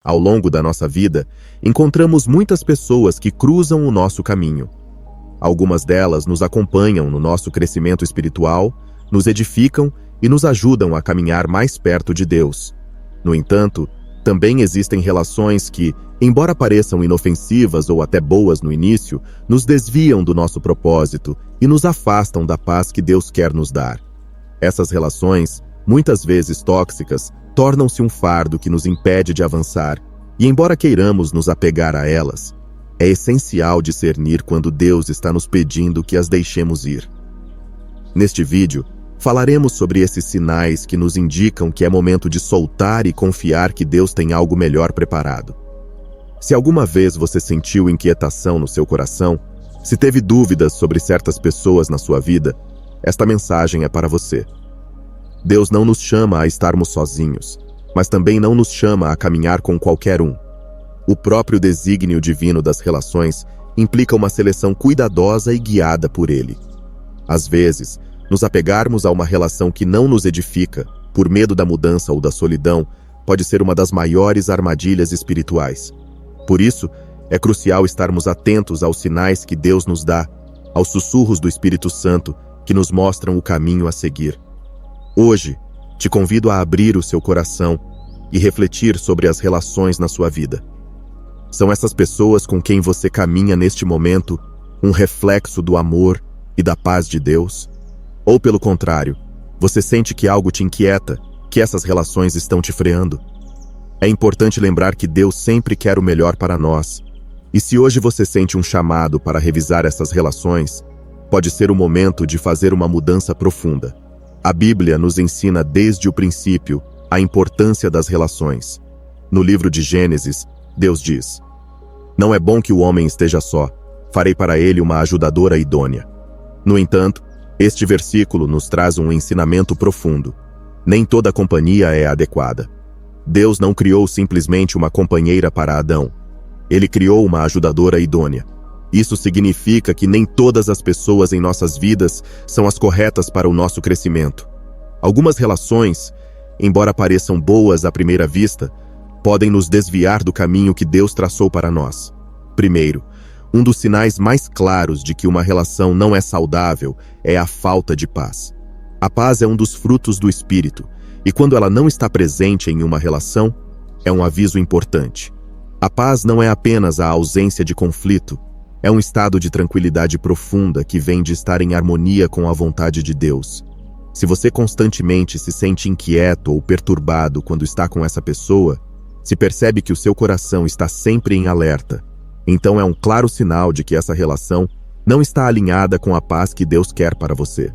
Ao longo da nossa vida, encontramos muitas pessoas que cruzam o nosso caminho. Algumas delas nos acompanham no nosso crescimento espiritual, nos edificam e nos ajudam a caminhar mais perto de Deus. No entanto, também existem relações que, embora pareçam inofensivas ou até boas no início, nos desviam do nosso propósito e nos afastam da paz que Deus quer nos dar. Essas relações, muitas vezes tóxicas, tornam-se um fardo que nos impede de avançar, e embora queiramos nos apegar a elas, é essencial discernir quando Deus está nos pedindo que as deixemos ir. Neste vídeo, falaremos sobre esses sinais que nos indicam que é momento de soltar e confiar que Deus tem algo melhor preparado. Se alguma vez você sentiu inquietação no seu coração, se teve dúvidas sobre certas pessoas na sua vida, esta mensagem é para você. Deus não nos chama a estarmos sozinhos, mas também não nos chama a caminhar com qualquer um. O próprio desígnio divino das relações implica uma seleção cuidadosa e guiada por Ele. Às vezes, nos apegarmos a uma relação que não nos edifica, por medo da mudança ou da solidão, pode ser uma das maiores armadilhas espirituais. Por isso, é crucial estarmos atentos aos sinais que Deus nos dá, aos sussurros do Espírito Santo que nos mostram o caminho a seguir. Hoje, te convido a abrir o seu coração e refletir sobre as relações na sua vida. São essas pessoas com quem você caminha neste momento um reflexo do amor e da paz de Deus? Ou, pelo contrário, você sente que algo te inquieta, que essas relações estão te freando? É importante lembrar que Deus sempre quer o melhor para nós. E se hoje você sente um chamado para revisar essas relações, pode ser o momento de fazer uma mudança profunda. A Bíblia nos ensina desde o princípio a importância das relações. No livro de Gênesis, Deus diz: "Não é bom que o homem esteja só, farei para ele uma ajudadora idônea." No entanto, este versículo nos traz um ensinamento profundo. Nem toda companhia é adequada. Deus não criou simplesmente uma companheira para Adão. Ele criou uma ajudadora idônea. Isso significa que nem todas as pessoas em nossas vidas são as corretas para o nosso crescimento. Algumas relações, embora pareçam boas à primeira vista, podem nos desviar do caminho que Deus traçou para nós. Primeiro, um dos sinais mais claros de que uma relação não é saudável é a falta de paz. A paz é um dos frutos do Espírito, e quando ela não está presente em uma relação, é um aviso importante. A paz não é apenas a ausência de conflito, é um estado de tranquilidade profunda que vem de estar em harmonia com a vontade de Deus. Se você constantemente se sente inquieto ou perturbado quando está com essa pessoa, se percebe que o seu coração está sempre em alerta, então é um claro sinal de que essa relação não está alinhada com a paz que Deus quer para você.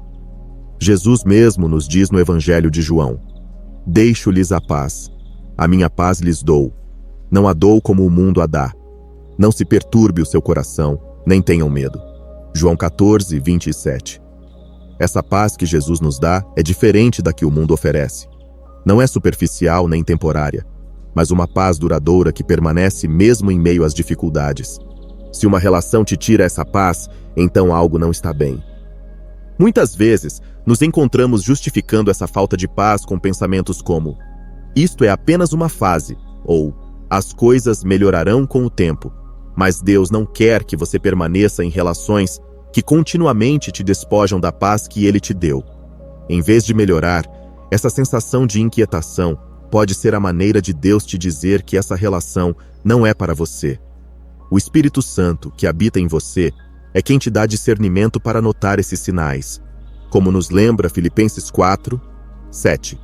Jesus mesmo nos diz no Evangelho de João: "Deixo-lhes a paz, a minha paz lhes dou, não a dou como o mundo a dá. Não se perturbe o seu coração, nem tenham medo." João 14, 27. Essa paz que Jesus nos dá é diferente da que o mundo oferece. Não é superficial nem temporária, mas uma paz duradoura que permanece mesmo em meio às dificuldades. Se uma relação te tira essa paz, então algo não está bem. Muitas vezes, nos encontramos justificando essa falta de paz com pensamentos como: "Isto é apenas uma fase", ou "As coisas melhorarão com o tempo." Mas Deus não quer que você permaneça em relações que continuamente te despojam da paz que Ele te deu. Em vez de melhorar, essa sensação de inquietação pode ser a maneira de Deus te dizer que essa relação não é para você. O Espírito Santo, que habita em você, é quem te dá discernimento para notar esses sinais, como nos lembra Filipenses 4, 7.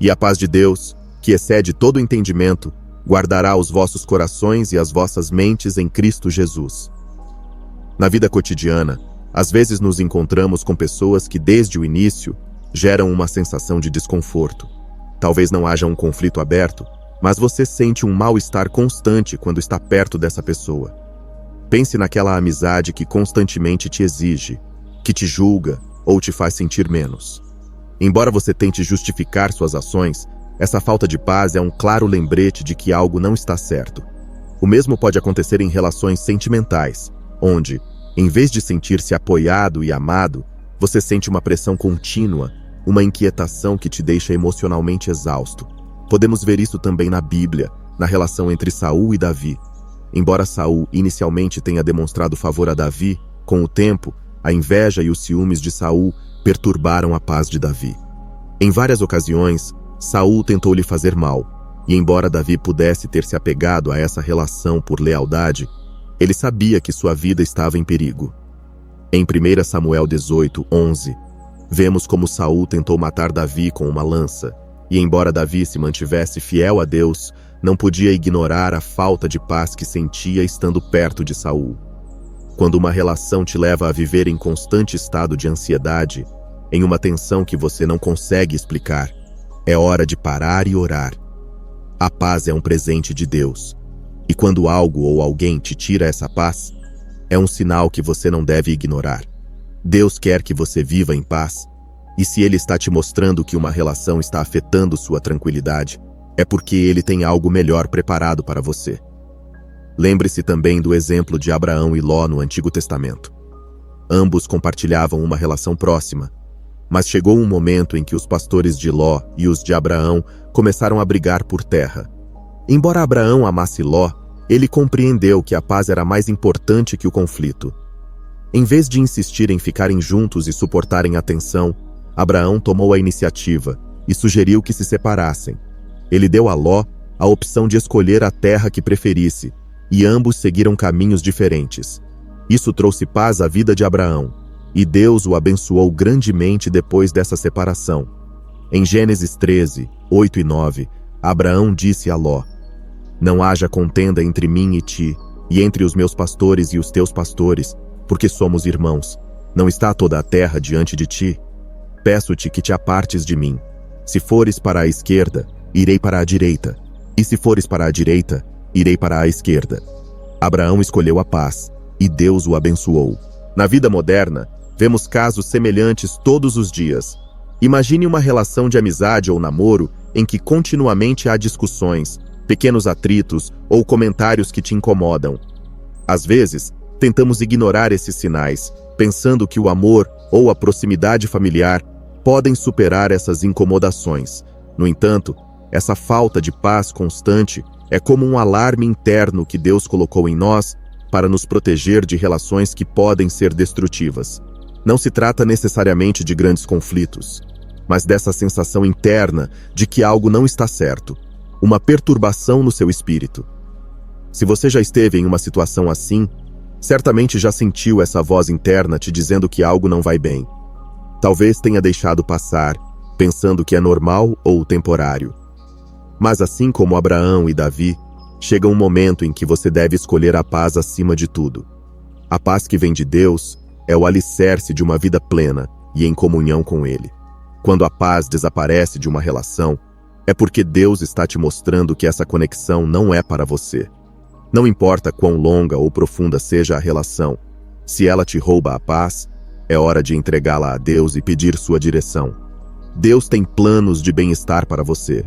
"E a paz de Deus, que excede todo entendimento, guardará os vossos corações e as vossas mentes em Cristo Jesus." Na vida cotidiana, às vezes nos encontramos com pessoas que desde o início geram uma sensação de desconforto. Talvez não haja um conflito aberto, mas você sente um mal-estar constante quando está perto dessa pessoa. Pense naquela amizade que constantemente te exige, que te julga ou te faz sentir menos. Embora você tente justificar suas ações, essa falta de paz é um claro lembrete de que algo não está certo. O mesmo pode acontecer em relações sentimentais, onde, em vez de sentir-se apoiado e amado, você sente uma pressão contínua, uma inquietação que te deixa emocionalmente exausto. Podemos ver isso também na Bíblia, na relação entre Saul e Davi. Embora Saul inicialmente tenha demonstrado favor a Davi, com o tempo, a inveja e os ciúmes de Saul perturbaram a paz de Davi. Em várias ocasiões, Saul tentou lhe fazer mal, e embora Davi pudesse ter se apegado a essa relação por lealdade, ele sabia que sua vida estava em perigo. Em 1 Samuel 18:11, vemos como Saul tentou matar Davi com uma lança, e embora Davi se mantivesse fiel a Deus, não podia ignorar a falta de paz que sentia estando perto de Saul. Quando uma relação te leva a viver em constante estado de ansiedade, em uma tensão que você não consegue explicar, é hora de parar e orar. A paz é um presente de Deus, e quando algo ou alguém te tira essa paz, é um sinal que você não deve ignorar. Deus quer que você viva em paz, e se Ele está te mostrando que uma relação está afetando sua tranquilidade, é porque Ele tem algo melhor preparado para você. Lembre-se também do exemplo de Abraão e Ló no Antigo Testamento. Ambos compartilhavam uma relação próxima, mas chegou um momento em que os pastores de Ló e os de Abraão começaram a brigar por terra. Embora Abraão amasse Ló, ele compreendeu que a paz era mais importante que o conflito. Em vez de insistir em ficarem juntos e suportarem a tensão, Abraão tomou a iniciativa e sugeriu que se separassem. Ele deu a Ló a opção de escolher a terra que preferisse, e ambos seguiram caminhos diferentes. Isso trouxe paz à vida de Abraão, e Deus o abençoou grandemente depois dessa separação. Em Gênesis 13, 8 e 9, Abraão disse a Ló: "Não haja contenda entre mim e ti, e entre os meus pastores e os teus pastores, porque somos irmãos. Não está toda a terra diante de ti? Peço-te que te apartes de mim. Se fores para a esquerda, irei para a direita, e se fores para a direita, irei para a esquerda." Abraão escolheu a paz, e Deus o abençoou. Na vida moderna, vemos casos semelhantes todos os dias. Imagine uma relação de amizade ou namoro em que continuamente há discussões, pequenos atritos ou comentários que te incomodam. Às vezes, tentamos ignorar esses sinais, pensando que o amor ou a proximidade familiar podem superar essas incomodações. No entanto, essa falta de paz constante é como um alarme interno que Deus colocou em nós para nos proteger de relações que podem ser destrutivas. Não se trata necessariamente de grandes conflitos, mas dessa sensação interna de que algo não está certo, uma perturbação no seu espírito. Se você já esteve em uma situação assim, certamente já sentiu essa voz interna te dizendo que algo não vai bem. Talvez tenha deixado passar, pensando que é normal ou temporário. Mas assim como Abraão e Davi, chega um momento em que você deve escolher a paz acima de tudo. A paz que vem de Deus é o alicerce de uma vida plena e em comunhão com Ele. Quando a paz desaparece de uma relação, é porque Deus está te mostrando que essa conexão não é para você. Não importa quão longa ou profunda seja a relação, se ela te rouba a paz, é hora de entregá-la a Deus e pedir sua direção. Deus tem planos de bem-estar para você,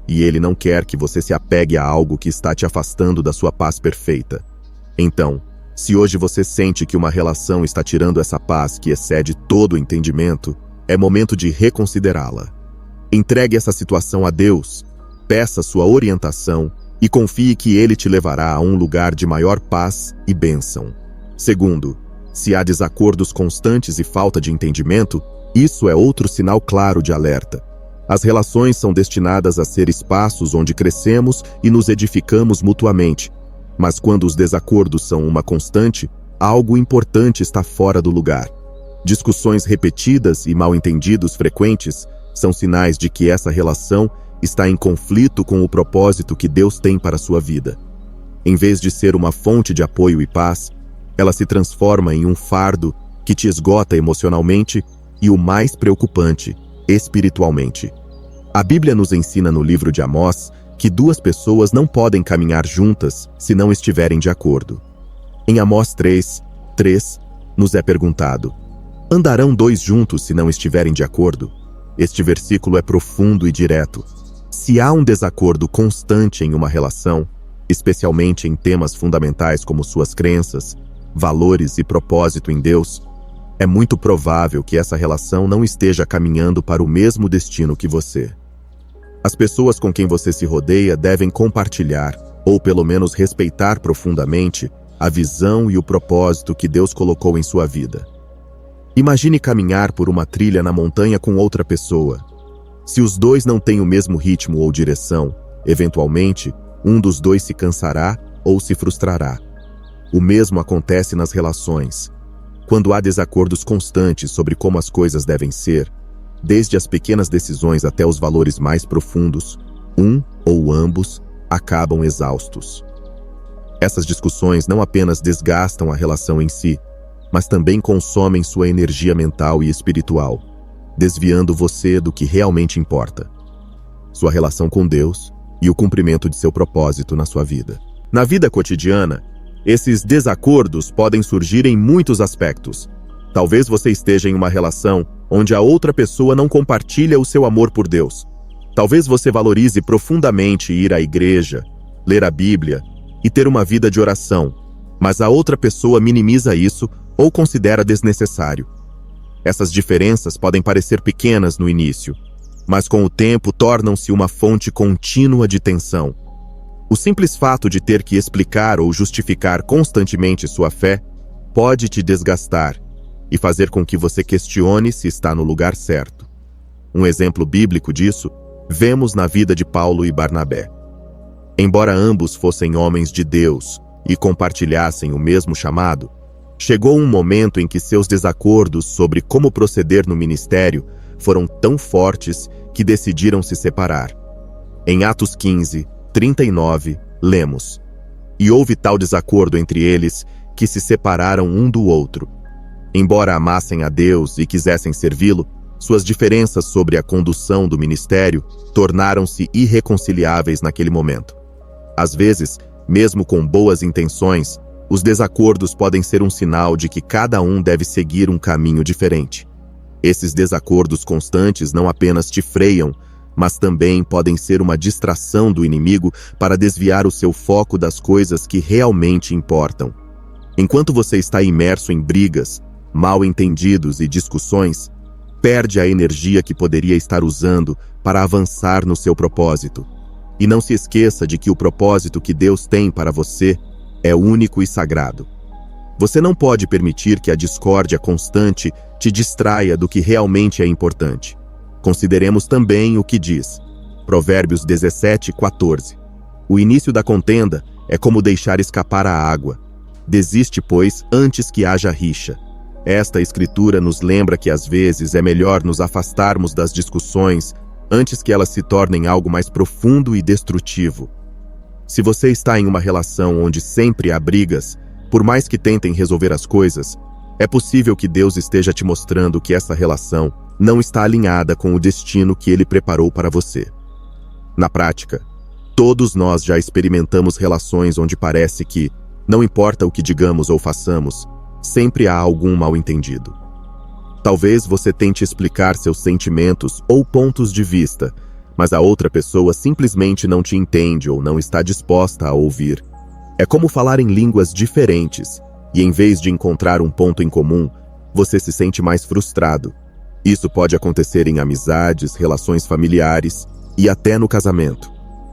e Ele não quer que você se apegue a algo que está te afastando da sua paz perfeita. Então, se hoje você sente que uma relação está tirando essa paz que excede todo o entendimento, é momento de reconsiderá-la. Entregue essa situação a Deus, peça sua orientação e confie que Ele te levará a um lugar de maior paz e bênção. Segundo, se há desacordos constantes e falta de entendimento, isso é outro sinal claro de alerta. As relações são destinadas a ser espaços onde crescemos e nos edificamos mutuamente. Mas quando os desacordos são uma constante, algo importante está fora do lugar. Discussões repetidas e mal-entendidos frequentes são sinais de que essa relação está em conflito com o propósito que Deus tem para a sua vida. Em vez de ser uma fonte de apoio e paz, ela se transforma em um fardo que te esgota emocionalmente e, o mais preocupante, espiritualmente. A Bíblia nos ensina no livro de Amós que duas pessoas não podem caminhar juntas se não estiverem de acordo. Em Amós 3:3, nos é perguntado: andarão dois juntos se não estiverem de acordo? Este versículo é profundo e direto. Se há um desacordo constante em uma relação, especialmente em temas fundamentais como suas crenças, valores e propósito em Deus, é muito provável que essa relação não esteja caminhando para o mesmo destino que você. As pessoas com quem você se rodeia devem compartilhar, ou pelo menos respeitar profundamente, a visão e o propósito que Deus colocou em sua vida. Imagine caminhar por uma trilha na montanha com outra pessoa. Se os dois não têm o mesmo ritmo ou direção, eventualmente, um dos dois se cansará ou se frustrará. O mesmo acontece nas relações. Quando há desacordos constantes sobre como as coisas devem ser, desde as pequenas decisões até os valores mais profundos, um ou ambos acabam exaustos. Essas discussões não apenas desgastam a relação em si, mas também consomem sua energia mental e espiritual, desviando você do que realmente importa: sua relação com Deus e o cumprimento de seu propósito na sua vida. Na vida cotidiana, esses desacordos podem surgir em muitos aspectos. Talvez você esteja em uma relação onde a outra pessoa não compartilha o seu amor por Deus. Talvez você valorize profundamente ir à igreja, ler a Bíblia e ter uma vida de oração, mas a outra pessoa minimiza isso ou considera desnecessário. Essas diferenças podem parecer pequenas no início, mas com o tempo tornam-se uma fonte contínua de tensão. O simples fato de ter que explicar ou justificar constantemente sua fé pode te desgastar e fazer com que você questione se está no lugar certo. Um exemplo bíblico disso vemos na vida de Paulo e Barnabé. Embora ambos fossem homens de Deus e compartilhassem o mesmo chamado, chegou um momento em que seus desacordos sobre como proceder no ministério foram tão fortes que decidiram se separar. Em Atos 15, 39, lemos: "E houve tal desacordo entre eles que se separaram um do outro. Embora amassem a Deus e quisessem servi-lo, suas diferenças sobre a condução do ministério tornaram-se irreconciliáveis naquele momento." Às vezes, mesmo com boas intenções, os desacordos podem ser um sinal de que cada um deve seguir um caminho diferente. Esses desacordos constantes não apenas te freiam, mas também podem ser uma distração do inimigo para desviar o seu foco das coisas que realmente importam. Enquanto você está imerso em brigas, mal-entendidos e discussões, perde a energia que poderia estar usando para avançar no seu propósito. E não se esqueça de que o propósito que Deus tem para você é único e sagrado. Você não pode permitir que a discórdia constante te distraia do que realmente é importante. Consideremos também o que diz Provérbios 17:14. "O início da contenda é como deixar escapar a água. Desiste, pois, antes que haja rixa." Esta escritura nos lembra que às vezes é melhor nos afastarmos das discussões antes que elas se tornem algo mais profundo e destrutivo. Se você está em uma relação onde sempre há brigas, por mais que tentem resolver as coisas, é possível que Deus esteja te mostrando que essa relação não está alinhada com o destino que Ele preparou para você. Na prática, todos nós já experimentamos relações onde parece que, não importa o que digamos ou façamos, sempre há algum mal-entendido. Talvez você tente explicar seus sentimentos ou pontos de vista, mas a outra pessoa simplesmente não te entende ou não está disposta a ouvir. É como falar em línguas diferentes, e em vez de encontrar um ponto em comum, você se sente mais frustrado. Isso pode acontecer em amizades, relações familiares e até no casamento.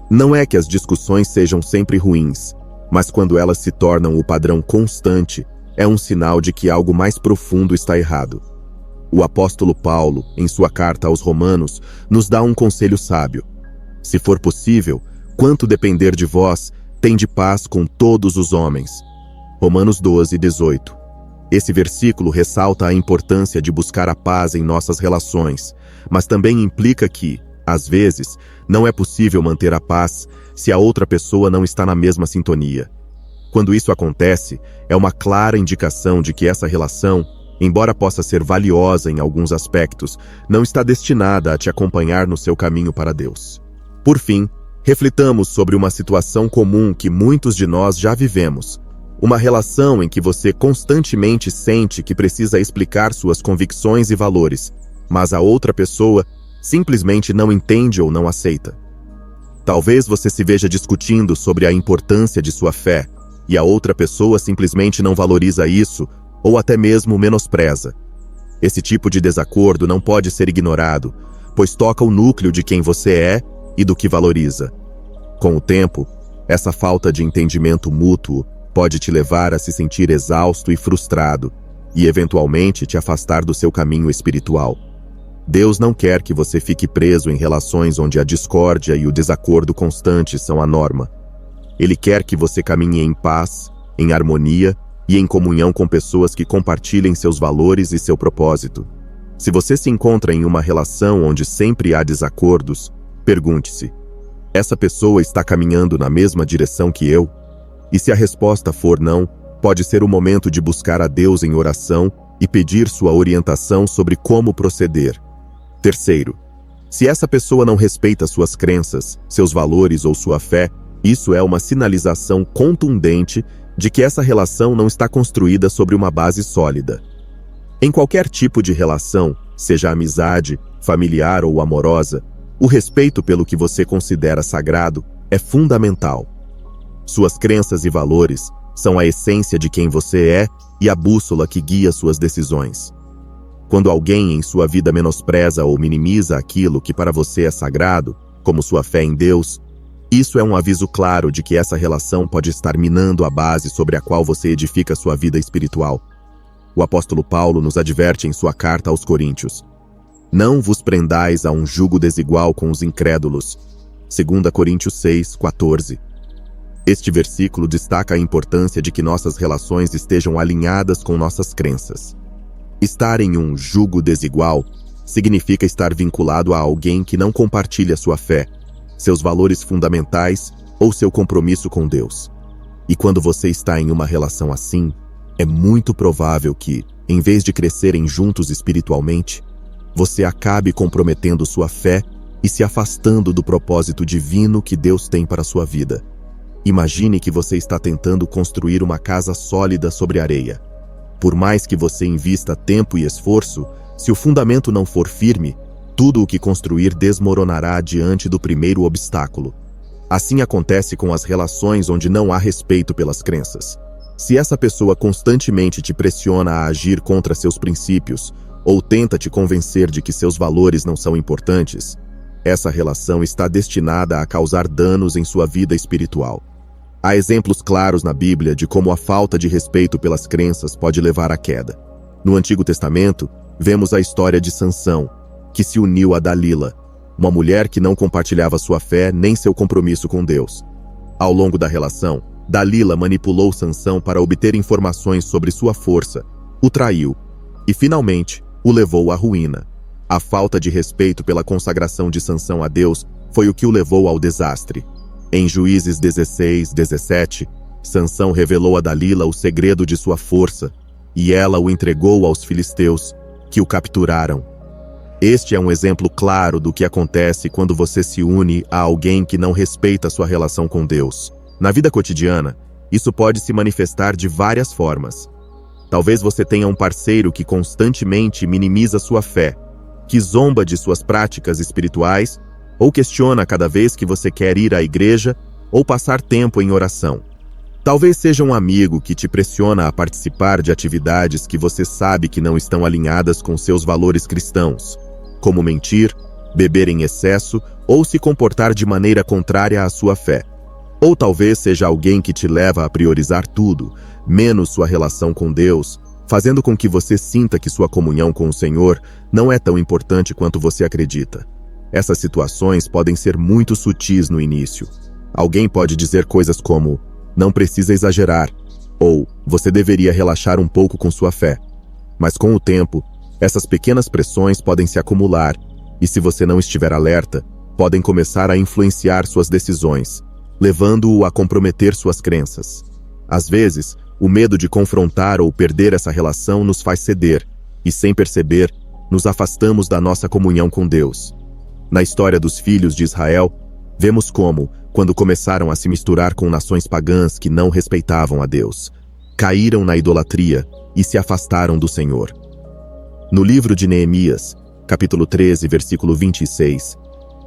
Não é que as discussões sejam sempre ruins, mas quando elas se tornam o padrão constante, é um sinal de que algo mais profundo está errado. O apóstolo Paulo, em sua carta aos Romanos, nos dá um conselho sábio: "Se for possível, quanto depender de vós, tende paz com todos os homens." Romanos 12:18. Esse versículo ressalta a importância de buscar a paz em nossas relações, mas também implica que, às vezes, não é possível manter a paz se a outra pessoa não está na mesma sintonia. Quando isso acontece, é uma clara indicação de que essa relação, embora possa ser valiosa em alguns aspectos, não está destinada a te acompanhar no seu caminho para Deus. Por fim, reflitamos sobre uma situação comum que muitos de nós já vivemos. Uma relação em que você constantemente sente que precisa explicar suas convicções e valores, mas a outra pessoa simplesmente não entende ou não aceita. Talvez você se veja discutindo sobre a importância de sua fé, e a outra pessoa simplesmente não valoriza isso, ou até mesmo menospreza. Esse tipo de desacordo não pode ser ignorado, pois toca o núcleo de quem você é e do que valoriza. Com o tempo, essa falta de entendimento mútuo pode te levar a se sentir exausto e frustrado, e eventualmente te afastar do seu caminho espiritual. Deus não quer que você fique preso em relações onde a discórdia e o desacordo constantes são a norma. Ele quer que você caminhe em paz, em harmonia e em comunhão com pessoas que compartilhem seus valores e seu propósito. Se você se encontra em uma relação onde sempre há desacordos, pergunte-se: essa pessoa está caminhando na mesma direção que eu? E se a resposta for não, pode ser o momento de buscar a Deus em oração e pedir sua orientação sobre como proceder. Terceiro, se essa pessoa não respeita suas crenças, seus valores ou sua fé, isso é uma sinalização contundente de que essa relação não está construída sobre uma base sólida. Em qualquer tipo de relação, seja amizade, familiar ou amorosa, o respeito pelo que você considera sagrado é fundamental. Suas crenças e valores são a essência de quem você é e a bússola que guia suas decisões. Quando alguém em sua vida menospreza ou minimiza aquilo que para você é sagrado, como sua fé em Deus, isso é um aviso claro de que essa relação pode estar minando a base sobre a qual você edifica sua vida espiritual. O apóstolo Paulo nos adverte em sua carta aos Coríntios: não vos prendais a um jugo desigual com os incrédulos. 2 Coríntios 6:14. Este versículo destaca a importância de que nossas relações estejam alinhadas com nossas crenças. Estar em um jugo desigual significa estar vinculado a alguém que não compartilha sua fé, seus valores fundamentais ou seu compromisso com Deus. E quando você está em uma relação assim, é muito provável que, em vez de crescerem juntos espiritualmente, você acabe comprometendo sua fé e se afastando do propósito divino que Deus tem para sua vida. Imagine que você está tentando construir uma casa sólida sobre areia. Por mais que você invista tempo e esforço, se o fundamento não for firme, tudo o que construir desmoronará diante do primeiro obstáculo. Assim acontece com as relações onde não há respeito pelas crenças. Se essa pessoa constantemente te pressiona a agir contra seus princípios, ou tenta te convencer de que seus valores não são importantes, essa relação está destinada a causar danos em sua vida espiritual. Há exemplos claros na Bíblia de como a falta de respeito pelas crenças pode levar à queda. No Antigo Testamento, vemos a história de Sansão, que se uniu a Dalila, uma mulher que não compartilhava sua fé nem seu compromisso com Deus. Ao longo da relação, Dalila manipulou Sansão para obter informações sobre sua força, o traiu e, finalmente, o levou à ruína. A falta de respeito pela consagração de Sansão a Deus foi o que o levou ao desastre. Em Juízes 16:17, Sansão revelou a Dalila o segredo de sua força, e ela o entregou aos filisteus, que o capturaram. Este é um exemplo claro do que acontece quando você se une a alguém que não respeita sua relação com Deus. Na vida cotidiana, isso pode se manifestar de várias formas. Talvez você tenha um parceiro que constantemente minimiza sua fé, que zomba de suas práticas espirituais ou questiona cada vez que você quer ir à igreja ou passar tempo em oração. Talvez seja um amigo que te pressiona a participar de atividades que você sabe que não estão alinhadas com seus valores cristãos, como mentir, beber em excesso ou se comportar de maneira contrária à sua fé. Ou talvez seja alguém que te leva a priorizar tudo, menos sua relação com Deus, fazendo com que você sinta que sua comunhão com o Senhor não é tão importante quanto você acredita. Essas situações podem ser muito sutis no início. Alguém pode dizer coisas como: não precisa exagerar, ou você deveria relaxar um pouco com sua fé. Mas com o tempo, essas pequenas pressões podem se acumular, e se você não estiver alerta, podem começar a influenciar suas decisões, levando-o a comprometer suas crenças. Às vezes, o medo de confrontar ou perder essa relação nos faz ceder, e sem perceber, nos afastamos da nossa comunhão com Deus. Na história dos filhos de Israel, vemos como, quando começaram a se misturar com nações pagãs que não respeitavam a Deus, caíram na idolatria e se afastaram do Senhor. No livro de Neemias, capítulo 13, versículo 26,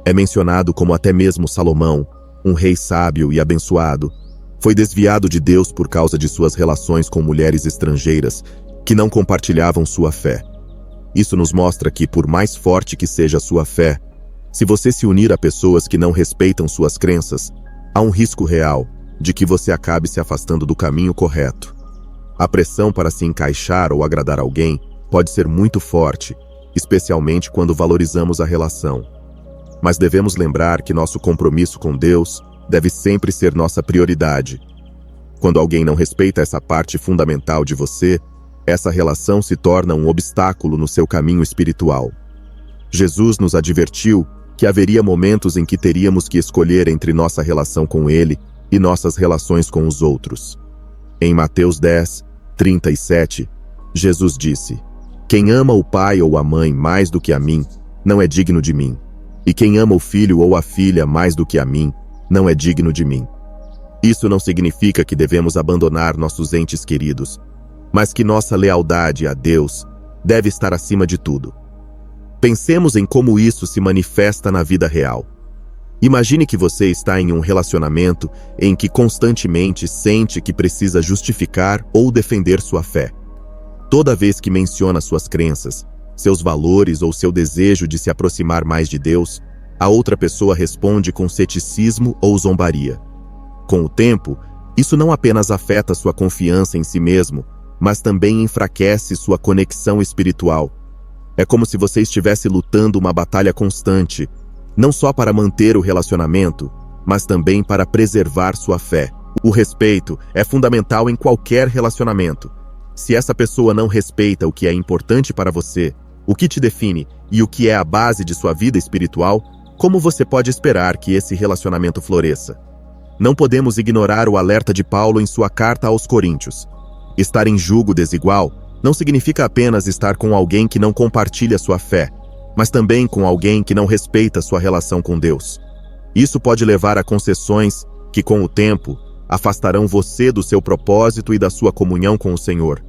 é mencionado como até mesmo Salomão, um rei sábio e abençoado, foi desviado de Deus por causa de suas relações com mulheres estrangeiras que não compartilhavam sua fé. Isso nos mostra que, por mais forte que seja a sua fé, Se você se unir a pessoas que não respeitam suas crenças, há um risco real de que você acabe se afastando do caminho correto. A pressão para se encaixar ou agradar alguém pode ser muito forte, especialmente quando valorizamos a relação. Mas devemos lembrar que nosso compromisso com Deus deve sempre ser nossa prioridade. Quando alguém não respeita essa parte fundamental de você, essa relação se torna um obstáculo no seu caminho espiritual. Jesus nos advertiu que haveria momentos em que teríamos que escolher entre nossa relação com Ele e nossas relações com os outros. Em Mateus 10, 37, Jesus disse: "Quem ama o pai ou a mãe mais do que a mim, não é digno de mim. E quem ama o filho ou a filha mais do que a mim, não é digno de mim." Isso não significa que devemos abandonar nossos entes queridos, mas que nossa lealdade a Deus deve estar acima de tudo. Pensemos em como isso se manifesta na vida real. Imagine que você está em um relacionamento em que constantemente sente que precisa justificar ou defender sua fé. Toda vez que menciona suas crenças, seus valores ou seu desejo de se aproximar mais de Deus, a outra pessoa responde com ceticismo ou zombaria. Com o tempo, isso não apenas afeta sua confiança em si mesmo, mas também enfraquece sua conexão espiritual. É como se você estivesse lutando uma batalha constante, não só para manter o relacionamento, mas também para preservar sua fé. O respeito é fundamental em qualquer relacionamento. Se essa pessoa não respeita o que é importante para você, o que te define e o que é a base de sua vida espiritual, como você pode esperar que esse relacionamento floresça? Não podemos ignorar o alerta de Paulo em sua carta aos Coríntios. Estar em jugo desigual não significa apenas estar com alguém que não compartilha sua fé, mas também com alguém que não respeita sua relação com Deus. Isso pode levar a concessões que, com o tempo, afastarão você do seu propósito e da sua comunhão com o Senhor.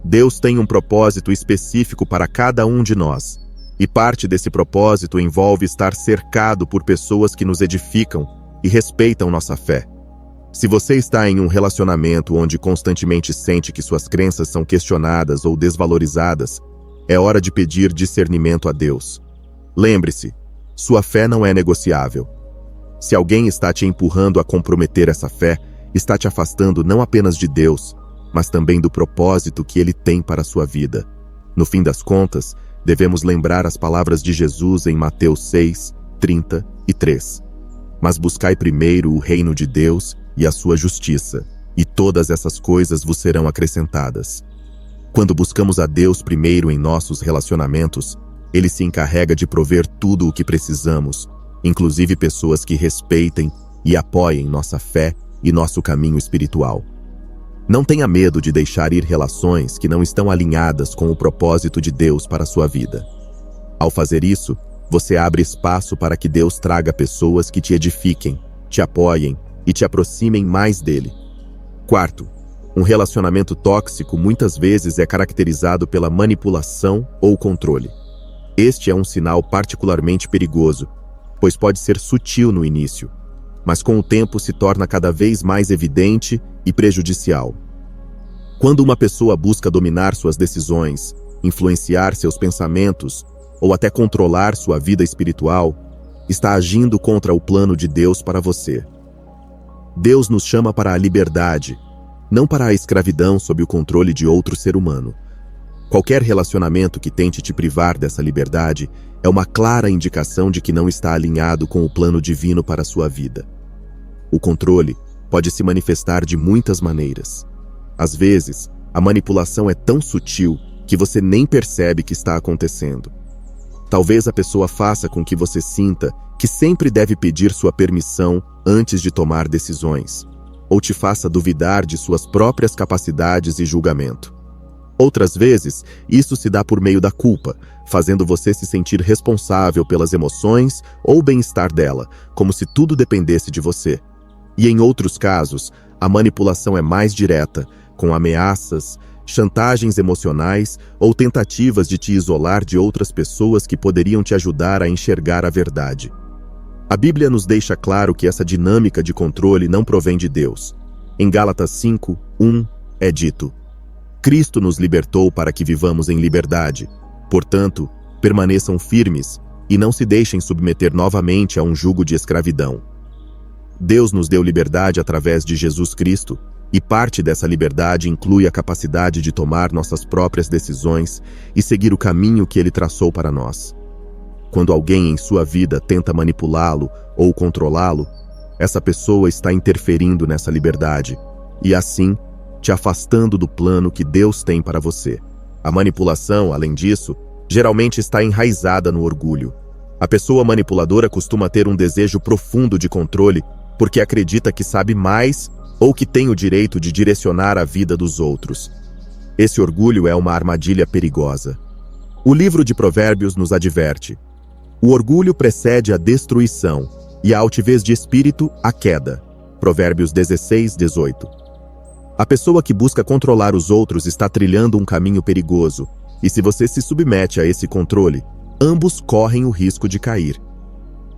Deus tem um propósito específico para cada um de nós, e parte desse propósito envolve estar cercado por pessoas que nos edificam e respeitam nossa fé. Se você está em um relacionamento onde constantemente sente que suas crenças são questionadas ou desvalorizadas, é hora de pedir discernimento a Deus. Lembre-se, sua fé não é negociável. Se alguém está te empurrando a comprometer essa fé, está te afastando não apenas de Deus, mas também do propósito que Ele tem para a sua vida. No fim das contas, devemos lembrar as palavras de Jesus em Mateus 6, 33. Mas buscai primeiro o reino de Deus e a sua justiça, e todas essas coisas vos serão acrescentadas. Quando buscamos a Deus primeiro em nossos relacionamentos, Ele se encarrega de prover tudo o que precisamos, inclusive pessoas que respeitem e apoiem nossa fé e nosso caminho espiritual. Não tenha medo de deixar ir relações que não estão alinhadas com o propósito de Deus para a sua vida. Ao fazer isso, você abre espaço para que Deus traga pessoas que te edifiquem, te apoiem e te aproximem mais dele. Quarto, um relacionamento tóxico muitas vezes é caracterizado pela manipulação ou controle. Este é um sinal particularmente perigoso, pois pode ser sutil no início, mas com o tempo se torna cada vez mais evidente e prejudicial. Quando uma pessoa busca dominar suas decisões, influenciar seus pensamentos ou até controlar sua vida espiritual, está agindo contra o plano de Deus para você. Deus nos chama para a liberdade, não para a escravidão sob o controle de outro ser humano. Qualquer relacionamento que tente te privar dessa liberdade é uma clara indicação de que não está alinhado com o plano divino para a sua vida. O controle pode se manifestar de muitas maneiras. Às vezes, a manipulação é tão sutil que você nem percebe que está acontecendo. Talvez a pessoa faça com que você sinta que sempre deve pedir sua permissão antes de tomar decisões, ou te faça duvidar de suas próprias capacidades e julgamento. Outras vezes, isso se dá por meio da culpa, fazendo você se sentir responsável pelas emoções ou bem-estar dela, como se tudo dependesse de você. E em outros casos, a manipulação é mais direta, com ameaças, chantagens emocionais ou tentativas de te isolar de outras pessoas que poderiam te ajudar a enxergar a verdade. A Bíblia nos deixa claro que essa dinâmica de controle não provém de Deus. Em Gálatas 5, 1, é dito: Cristo nos libertou para que vivamos em liberdade. Portanto, permaneçam firmes e não se deixem submeter novamente a um jugo de escravidão. Deus nos deu liberdade através de Jesus Cristo, e parte dessa liberdade inclui a capacidade de tomar nossas próprias decisões e seguir o caminho que Ele traçou para nós. Quando alguém em sua vida tenta manipulá-lo ou controlá-lo, essa pessoa está interferindo nessa liberdade e, assim, te afastando do plano que Deus tem para você. A manipulação, além disso, geralmente está enraizada no orgulho. A pessoa manipuladora costuma ter um desejo profundo de controle porque acredita que sabe mais ou que tem o direito de direcionar a vida dos outros. Esse orgulho é uma armadilha perigosa. O livro de Provérbios nos adverte: o orgulho precede a destruição e a altivez de espírito a queda. Provérbios 16, 18. A pessoa que busca controlar os outros está trilhando um caminho perigoso, e se você se submete a esse controle, ambos correm o risco de cair.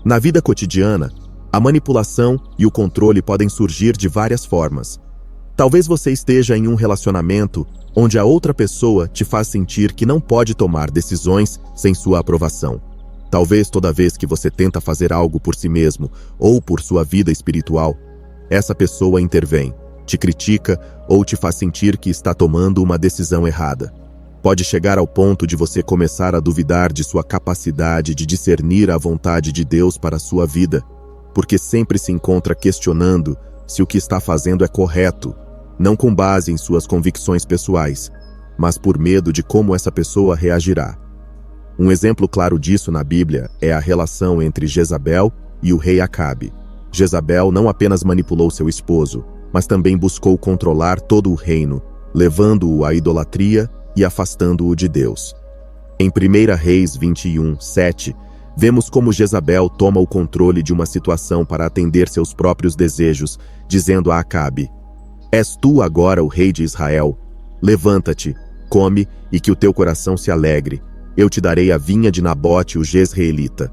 Na vida cotidiana, a manipulação e o controle podem surgir de várias formas. Talvez você esteja em um relacionamento onde a outra pessoa te faz sentir que não pode tomar decisões sem sua aprovação. Talvez toda vez que você tenta fazer algo por si mesmo ou por sua vida espiritual, essa pessoa intervém, te critica ou te faz sentir que está tomando uma decisão errada. Pode chegar ao ponto de você começar a duvidar de sua capacidade de discernir a vontade de Deus para a sua vida, porque sempre se encontra questionando se o que está fazendo é correto, não com base em suas convicções pessoais, mas por medo de como essa pessoa reagirá. Um exemplo claro disso na Bíblia é a relação entre Jezabel e o rei Acabe. Jezabel não apenas manipulou seu esposo, mas também buscou controlar todo o reino, levando-o à idolatria e afastando-o de Deus. Em 1 Reis 21, 7, vemos como Jezabel toma o controle de uma situação para atender seus próprios desejos, dizendo a Acabe: "És tu agora o rei de Israel? Levanta-te, come e que o teu coração se alegre. Eu te darei a vinha de Nabote, o jezreelita."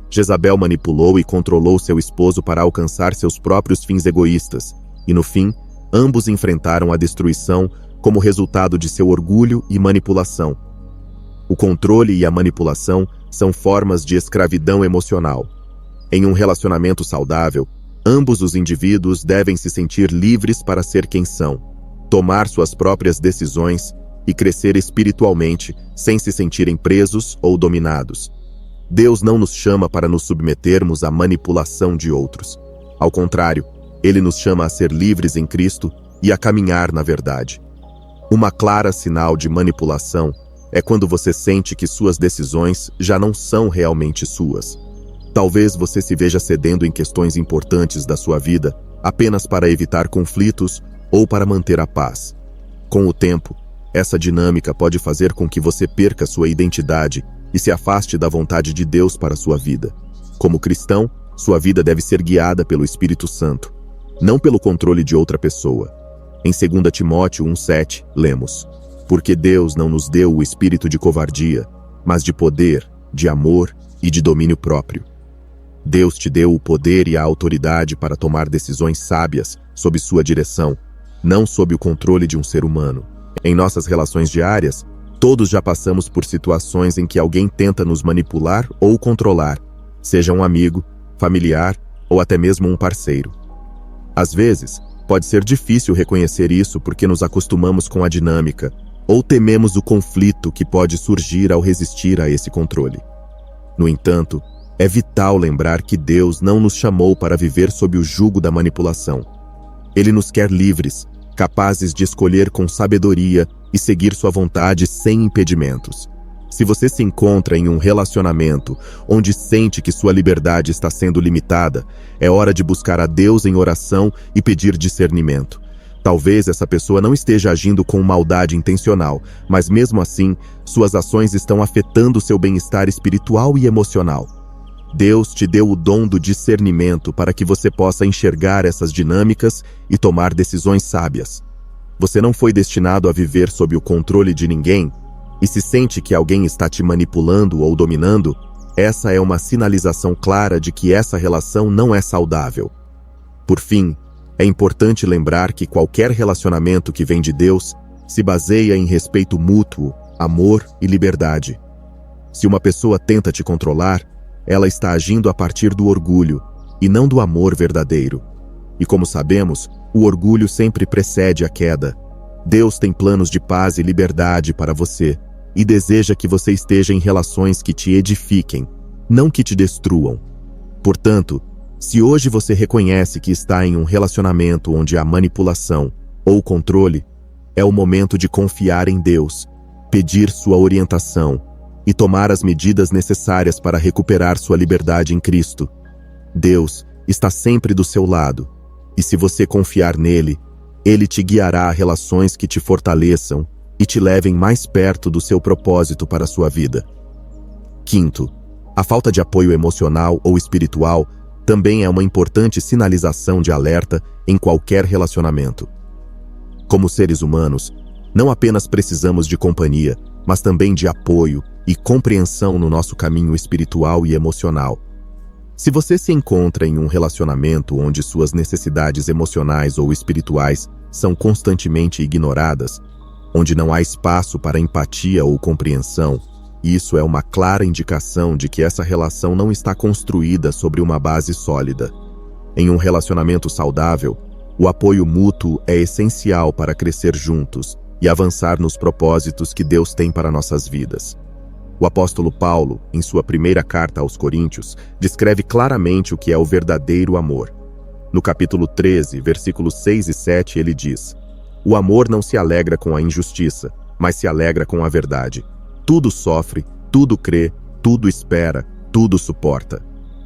Jezabel manipulou e controlou seu esposo para alcançar seus próprios fins egoístas, e no fim, ambos enfrentaram a destruição como resultado de seu orgulho e manipulação. O controle e a manipulação são formas de escravidão emocional. Em um relacionamento saudável, ambos os indivíduos devem se sentir livres para ser quem são, tomar suas próprias decisões e crescer espiritualmente sem se sentirem presos ou dominados. Deus não nos chama para nos submetermos à manipulação de outros. Ao contrário, Ele nos chama a ser livres em Cristo e a caminhar na verdade. Uma clara sinal de manipulação é quando você sente que suas decisões já não são realmente suas. Talvez você se veja cedendo em questões importantes da sua vida apenas para evitar conflitos ou para manter a paz. Com o tempo, essa dinâmica pode fazer com que você perca sua identidade e se afaste da vontade de Deus para a sua vida. Como cristão, sua vida deve ser guiada pelo Espírito Santo, não pelo controle de outra pessoa. Em 2 Timóteo 1,7, lemos: "Porque Deus não nos deu o espírito de covardia, mas de poder, de amor e de domínio próprio." Deus te deu o poder e a autoridade para tomar decisões sábias sob sua direção, não sob o controle de um ser humano. Em nossas relações diárias, todos já passamos por situações em que alguém tenta nos manipular ou controlar, seja um amigo, familiar ou até mesmo um parceiro. Às vezes, pode ser difícil reconhecer isso porque nos acostumamos com a dinâmica ou tememos o conflito que pode surgir ao resistir a esse controle. No entanto, é vital lembrar que Deus não nos chamou para viver sob o jugo da manipulação. Ele nos quer livres, capazes de escolher com sabedoria e seguir sua vontade sem impedimentos. Se você se encontra em um relacionamento onde sente que sua liberdade está sendo limitada, é hora de buscar a Deus em oração e pedir discernimento. Talvez essa pessoa não esteja agindo com maldade intencional, mas mesmo assim, suas ações estão afetando seu bem-estar espiritual e emocional. Deus te deu o dom do discernimento para que você possa enxergar essas dinâmicas e tomar decisões sábias. Você não foi destinado a viver sob o controle de ninguém, e se sente que alguém está te manipulando ou dominando, essa é uma sinalização clara de que essa relação não é saudável. Por fim, é importante lembrar que qualquer relacionamento que vem de Deus se baseia em respeito mútuo, amor e liberdade. Se uma pessoa tenta te controlar, ela está agindo a partir do orgulho e não do amor verdadeiro. E como sabemos, o orgulho sempre precede a queda. Deus tem planos de paz e liberdade para você e deseja que você esteja em relações que te edifiquem, não que te destruam. Portanto, se hoje você reconhece que está em um relacionamento onde há manipulação ou controle, é o momento de confiar em Deus, pedir sua orientação e tomar as medidas necessárias para recuperar sua liberdade em Cristo. Deus está sempre do seu lado, e se você confiar nele, ele te guiará a relações que te fortaleçam e te levem mais perto do seu propósito para a sua vida. Quinto, a falta de apoio emocional ou espiritual também é uma importante sinalização de alerta em qualquer relacionamento. Como seres humanos, não apenas precisamos de companhia, mas também de apoio e compreensão no nosso caminho espiritual e emocional. Se você se encontra em um relacionamento onde suas necessidades emocionais ou espirituais são constantemente ignoradas, onde não há espaço para empatia ou compreensão, isso é uma clara indicação de que essa relação não está construída sobre uma base sólida. Em um relacionamento saudável, o apoio mútuo é essencial para crescer juntos e avançar nos propósitos que Deus tem para nossas vidas. O apóstolo Paulo, em sua primeira carta aos Coríntios, descreve claramente o que é o verdadeiro amor. No capítulo 13, versículos 6 e 7, ele diz: "O amor não se alegra com a injustiça, mas se alegra com a verdade. Tudo sofre, tudo crê, tudo espera, tudo suporta."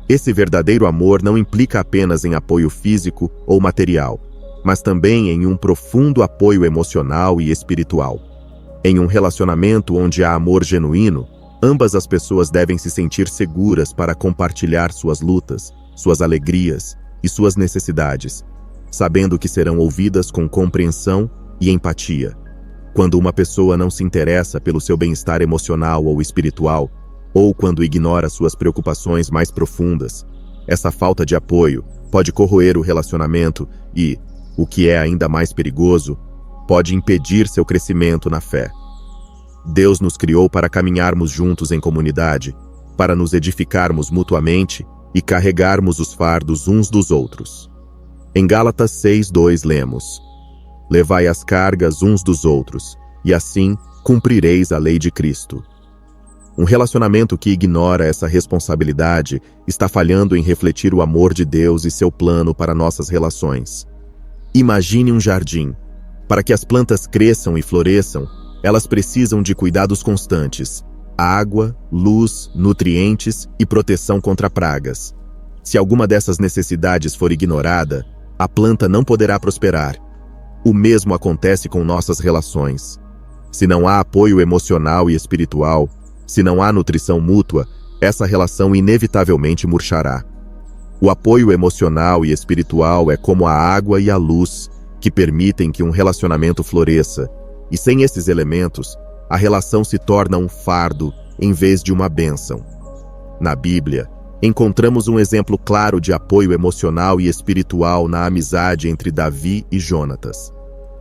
Esse verdadeiro amor não implica apenas em apoio físico ou material, mas também em um profundo apoio emocional e espiritual. Em um relacionamento onde há amor genuíno, ambas as pessoas devem se sentir seguras para compartilhar suas lutas, suas alegrias e suas necessidades, sabendo que serão ouvidas com compreensão e empatia. Quando uma pessoa não se interessa pelo seu bem-estar emocional ou espiritual, ou quando ignora suas preocupações mais profundas, essa falta de apoio pode corroer o relacionamento e, o que é ainda mais perigoso, pode impedir seu crescimento na fé. Deus nos criou para caminharmos juntos em comunidade, para nos edificarmos mutuamente e carregarmos os fardos uns dos outros. Em Gálatas 6:2 lemos: "Levai as cargas uns dos outros, e assim cumprireis a lei de Cristo." Um relacionamento que ignora essa responsabilidade está falhando em refletir o amor de Deus e seu plano para nossas relações. Imagine um jardim. Para que as plantas cresçam e floresçam, elas precisam de cuidados constantes: água, luz, nutrientes e proteção contra pragas. Se alguma dessas necessidades for ignorada, a planta não poderá prosperar. O mesmo acontece com nossas relações. Se não há apoio emocional e espiritual, se não há nutrição mútua, essa relação inevitavelmente murchará. O apoio emocional e espiritual é como a água e a luz, que permitem que um relacionamento floresça, e sem esses elementos, a relação se torna um fardo em vez de uma bênção. Na Bíblia, encontramos um exemplo claro de apoio emocional e espiritual na amizade entre Davi e Jonatas.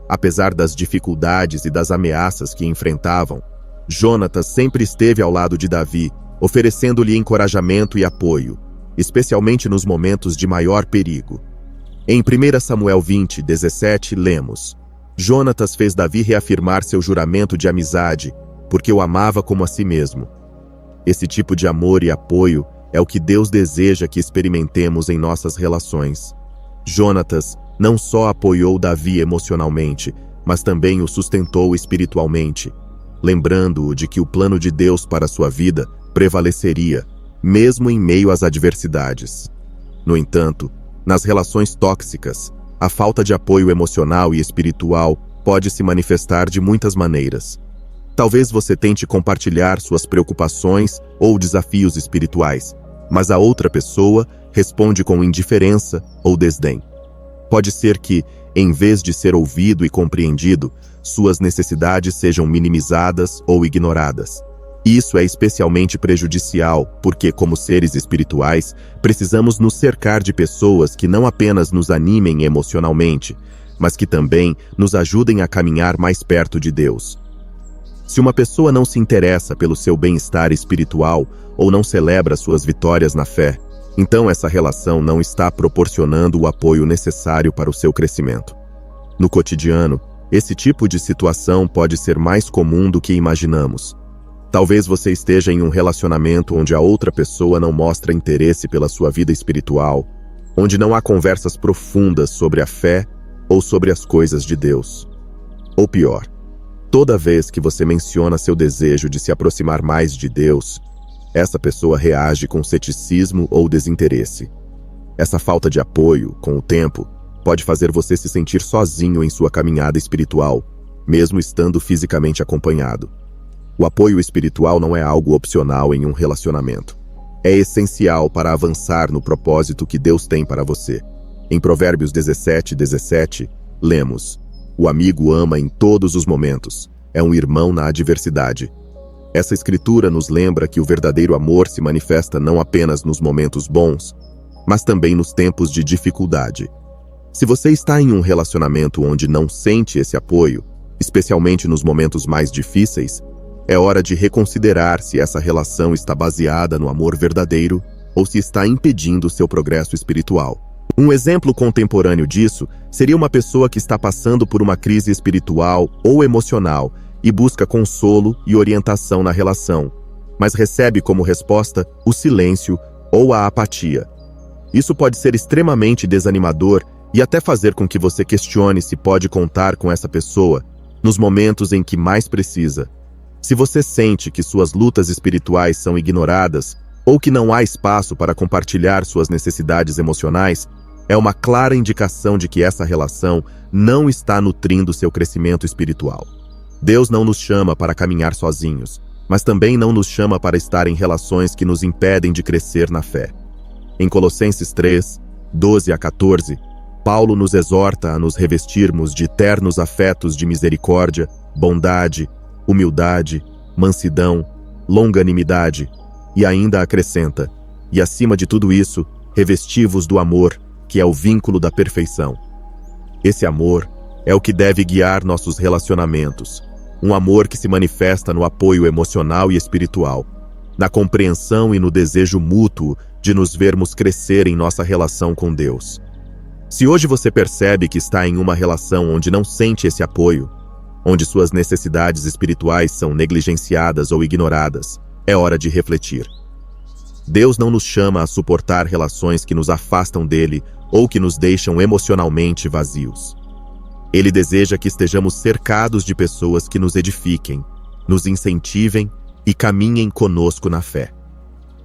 Apesar das dificuldades e das ameaças que enfrentavam, Jonatas sempre esteve ao lado de Davi, oferecendo-lhe encorajamento e apoio, especialmente nos momentos de maior perigo. Em 1 Samuel 20:17, lemos: "Jonatas fez Davi reafirmar seu juramento de amizade, porque o amava como a si mesmo." Esse tipo de amor e apoio é o que Deus deseja que experimentemos em nossas relações. Jonatas não só apoiou Davi emocionalmente, mas também o sustentou espiritualmente, lembrando-o de que o plano de Deus para sua vida prevaleceria, mesmo em meio às adversidades. No entanto, nas relações tóxicas, a falta de apoio emocional e espiritual pode se manifestar de muitas maneiras. Talvez você tente compartilhar suas preocupações ou desafios espirituais, mas a outra pessoa responde com indiferença ou desdém. Pode ser que, em vez de ser ouvido e compreendido, suas necessidades sejam minimizadas ou ignoradas. Isso é especialmente prejudicial porque, como seres espirituais, precisamos nos cercar de pessoas que não apenas nos animem emocionalmente, mas que também nos ajudem a caminhar mais perto de Deus. Se uma pessoa não se interessa pelo seu bem-estar espiritual ou não celebra suas vitórias na fé, então essa relação não está proporcionando o apoio necessário para o seu crescimento. No cotidiano, esse tipo de situação pode ser mais comum do que imaginamos. Talvez você esteja em um relacionamento onde a outra pessoa não mostra interesse pela sua vida espiritual, onde não há conversas profundas sobre a fé ou sobre as coisas de Deus. Ou pior, toda vez que você menciona seu desejo de se aproximar mais de Deus, essa pessoa reage com ceticismo ou desinteresse. Essa falta de apoio, com o tempo, pode fazer você se sentir sozinho em sua caminhada espiritual, mesmo estando fisicamente acompanhado. O apoio espiritual não é algo opcional em um relacionamento. É essencial para avançar no propósito que Deus tem para você. Em Provérbios 17:17, lemos: "O amigo ama em todos os momentos, é um irmão na adversidade." Essa escritura nos lembra que o verdadeiro amor se manifesta não apenas nos momentos bons, mas também nos tempos de dificuldade. Se você está em um relacionamento onde não sente esse apoio, especialmente nos momentos mais difíceis, é hora de reconsiderar se essa relação está baseada no amor verdadeiro ou se está impedindo seu progresso espiritual. Um exemplo contemporâneo disso seria uma pessoa que está passando por uma crise espiritual ou emocional e busca consolo e orientação na relação, mas recebe como resposta o silêncio ou a apatia. Isso pode ser extremamente desanimador e até fazer com que você questione se pode contar com essa pessoa nos momentos em que mais precisa. Se você sente que suas lutas espirituais são ignoradas ou que não há espaço para compartilhar suas necessidades emocionais, é uma clara indicação de que essa relação não está nutrindo seu crescimento espiritual. Deus não nos chama para caminhar sozinhos, mas também não nos chama para estar em relações que nos impedem de crescer na fé. Em Colossenses 3:12-14, Paulo nos exorta a nos revestirmos de ternos afetos de misericórdia, bondade, humildade, mansidão, longanimidade, e ainda acrescenta: "E acima de tudo isso, revesti-vos do amor, que é o vínculo da perfeição." Esse amor é o que deve guiar nossos relacionamentos, um amor que se manifesta no apoio emocional e espiritual, na compreensão e no desejo mútuo de nos vermos crescer em nossa relação com Deus. Se hoje você percebe que está em uma relação onde não sente esse apoio, onde suas necessidades espirituais são negligenciadas ou ignoradas, é hora de refletir. Deus não nos chama a suportar relações que nos afastam dele ou que nos deixam emocionalmente vazios. Ele deseja que estejamos cercados de pessoas que nos edifiquem, nos incentivem e caminhem conosco na fé.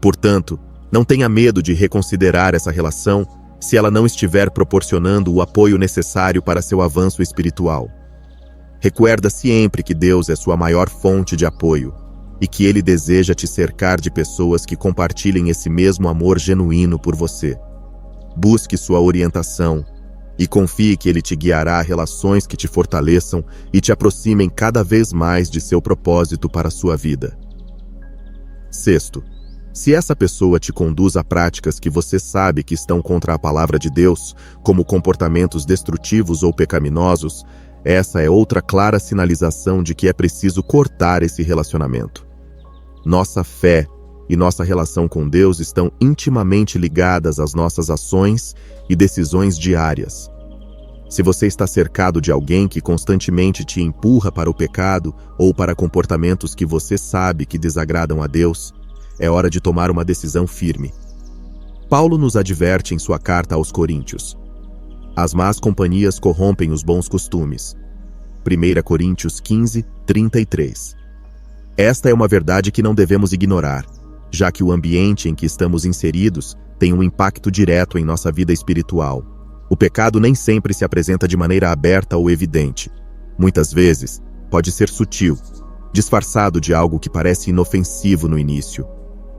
Portanto, não tenha medo de reconsiderar essa relação se ela não estiver proporcionando o apoio necessário para seu avanço espiritual. Recuerda sempre que Deus é sua maior fonte de apoio e que Ele deseja te cercar de pessoas que compartilhem esse mesmo amor genuíno por você. Busque sua orientação e confie que Ele te guiará a relações que te fortaleçam e te aproximem cada vez mais de seu propósito para a sua vida. Sexto, se essa pessoa te conduz a práticas que você sabe que estão contra a palavra de Deus, como comportamentos destrutivos ou pecaminosos, essa é outra clara sinalização de que é preciso cortar esse relacionamento. Nossa fé e nossa relação com Deus estão intimamente ligadas às nossas ações e decisões diárias. Se você está cercado de alguém que constantemente te empurra para o pecado ou para comportamentos que você sabe que desagradam a Deus, é hora de tomar uma decisão firme. Paulo nos adverte em sua carta aos Coríntios: "As más companhias corrompem os bons costumes." 1 Coríntios 15:33. Esta é uma verdade que não devemos ignorar, já que o ambiente em que estamos inseridos tem um impacto direto em nossa vida espiritual. O pecado nem sempre se apresenta de maneira aberta ou evidente. Muitas vezes, pode ser sutil, disfarçado de algo que parece inofensivo no início.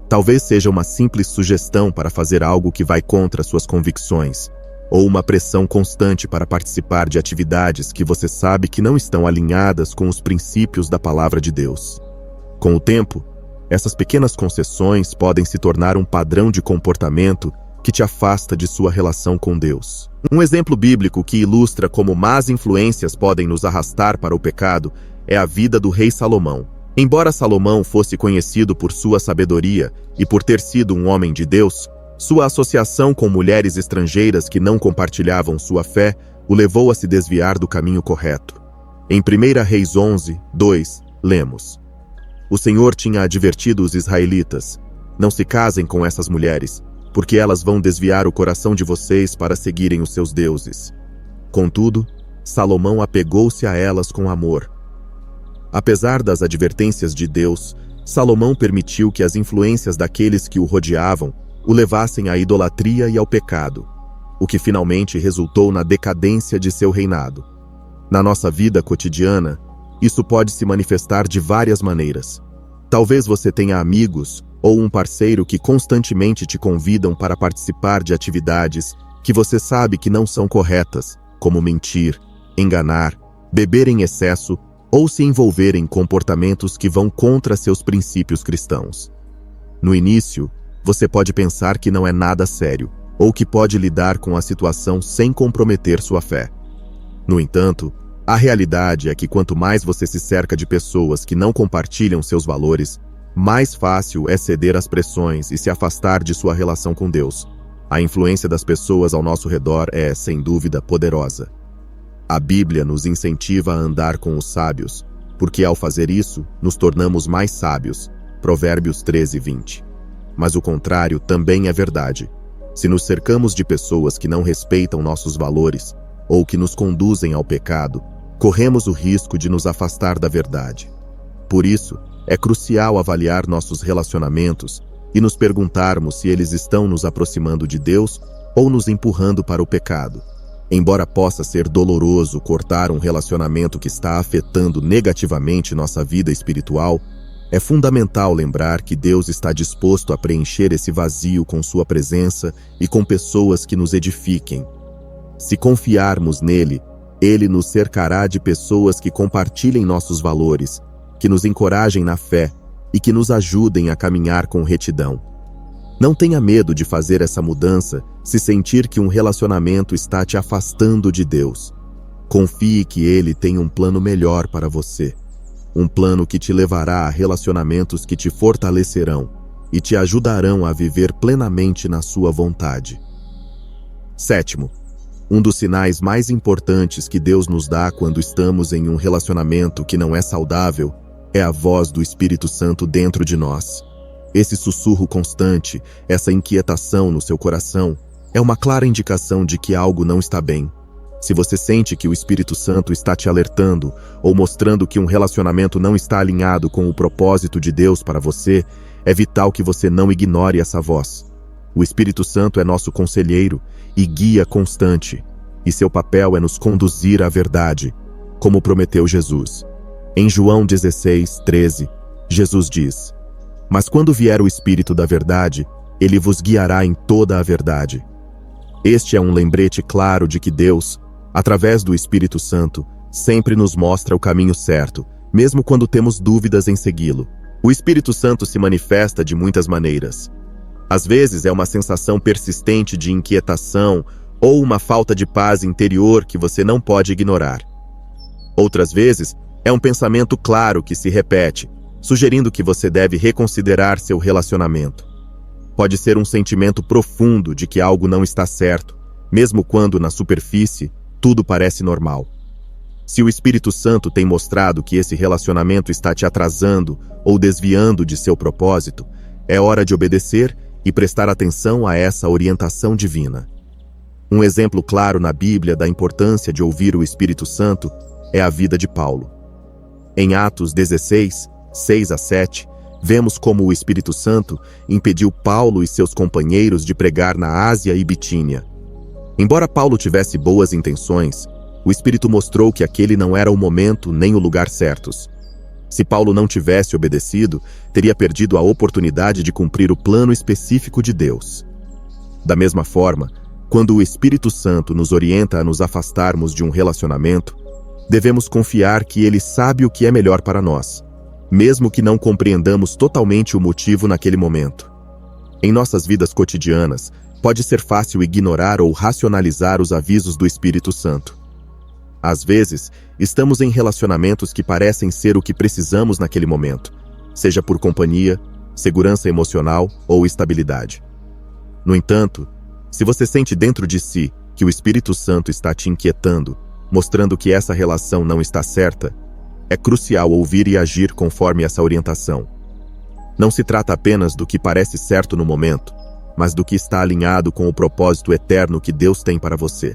Talvez seja uma simples sugestão para fazer algo que vai contra suas convicções, ou uma pressão constante para participar de atividades que você sabe que não estão alinhadas com os princípios da palavra de Deus. Com o tempo, essas pequenas concessões podem se tornar um padrão de comportamento que te afasta de sua relação com Deus. Um exemplo bíblico que ilustra como más influências podem nos arrastar para o pecado é a vida do rei Salomão. Embora Salomão fosse conhecido por sua sabedoria e por ter sido um homem de Deus, sua associação com mulheres estrangeiras que não compartilhavam sua fé o levou a se desviar do caminho correto. Em 1 Reis 11, 2, lemos: O Senhor tinha advertido os israelitas: Não se casem com essas mulheres, porque elas vão desviar o coração de vocês para seguirem os seus deuses. Contudo, Salomão apegou-se a elas com amor. Apesar das advertências de Deus, Salomão permitiu que as influências daqueles que o rodeavam o levassem à idolatria e ao pecado, o que finalmente resultou na decadência de seu reinado. Na nossa vida cotidiana, isso pode se manifestar de várias maneiras. Talvez você tenha amigos ou um parceiro que constantemente te convidam para participar de atividades que você sabe que não são corretas, como mentir, enganar, beber em excesso ou se envolver em comportamentos que vão contra seus princípios cristãos. No início, você pode pensar que não é nada sério, ou que pode lidar com a situação sem comprometer sua fé. No entanto, a realidade é que quanto mais você se cerca de pessoas que não compartilham seus valores, mais fácil é ceder às pressões e se afastar de sua relação com Deus. A influência das pessoas ao nosso redor é, sem dúvida, poderosa. A Bíblia nos incentiva a andar com os sábios, porque ao fazer isso, nos tornamos mais sábios. Provérbios 13, 20. Mas o contrário também é verdade. Se nos cercamos de pessoas que não respeitam nossos valores, ou que nos conduzem ao pecado, corremos o risco de nos afastar da verdade. Por isso, é crucial avaliar nossos relacionamentos e nos perguntarmos se eles estão nos aproximando de Deus ou nos empurrando para o pecado. Embora possa ser doloroso cortar um relacionamento que está afetando negativamente nossa vida espiritual, é fundamental lembrar que Deus está disposto a preencher esse vazio com sua presença e com pessoas que nos edifiquem. Se confiarmos nele, ele nos cercará de pessoas que compartilhem nossos valores, que nos encorajem na fé e que nos ajudem a caminhar com retidão. Não tenha medo de fazer essa mudança se sentir que um relacionamento está te afastando de Deus. Confie que Ele tem um plano melhor para você. Um plano que te levará a relacionamentos que te fortalecerão e te ajudarão a viver plenamente na sua vontade. 7. Um dos sinais mais importantes que Deus nos dá quando estamos em um relacionamento que não é saudável é a voz do Espírito Santo dentro de nós. Esse sussurro constante, essa inquietação no seu coração, é uma clara indicação de que algo não está bem. Se você sente que o Espírito Santo está te alertando ou mostrando que um relacionamento não está alinhado com o propósito de Deus para você, é vital que você não ignore essa voz. O Espírito Santo é nosso conselheiro e guia constante, e seu papel é nos conduzir à verdade, como prometeu Jesus. Em João 16, 13, Jesus diz: Mas quando vier o Espírito da verdade, ele vos guiará em toda a verdade. Este é um lembrete claro de que Deus, através do Espírito Santo, sempre nos mostra o caminho certo, mesmo quando temos dúvidas em segui-lo. O Espírito Santo se manifesta de muitas maneiras. Às vezes é uma sensação persistente de inquietação ou uma falta de paz interior que você não pode ignorar. Outras vezes é um pensamento claro que se repete, sugerindo que você deve reconsiderar seu relacionamento. Pode ser um sentimento profundo de que algo não está certo, mesmo quando, na superfície, tudo parece normal. Se o Espírito Santo tem mostrado que esse relacionamento está te atrasando ou desviando de seu propósito, é hora de obedecer e prestar atenção a essa orientação divina. Um exemplo claro na Bíblia da importância de ouvir o Espírito Santo é a vida de Paulo. Em Atos 16, 6 a 7, vemos como o Espírito Santo impediu Paulo e seus companheiros de pregar na Ásia e Bitínia. Embora Paulo tivesse boas intenções, o Espírito mostrou que aquele não era o momento nem o lugar certos. Se Paulo não tivesse obedecido, teria perdido a oportunidade de cumprir o plano específico de Deus. Da mesma forma, quando o Espírito Santo nos orienta a nos afastarmos de um relacionamento, devemos confiar que ele sabe o que é melhor para nós, mesmo que não compreendamos totalmente o motivo naquele momento. Em nossas vidas cotidianas, pode ser fácil ignorar ou racionalizar os avisos do Espírito Santo. Às vezes, estamos em relacionamentos que parecem ser o que precisamos naquele momento, seja por companhia, segurança emocional ou estabilidade. No entanto, se você sente dentro de si que o Espírito Santo está te inquietando, mostrando que essa relação não está certa, é crucial ouvir e agir conforme essa orientação. Não se trata apenas do que parece certo no momento, mas do que está alinhado com o propósito eterno que Deus tem para você.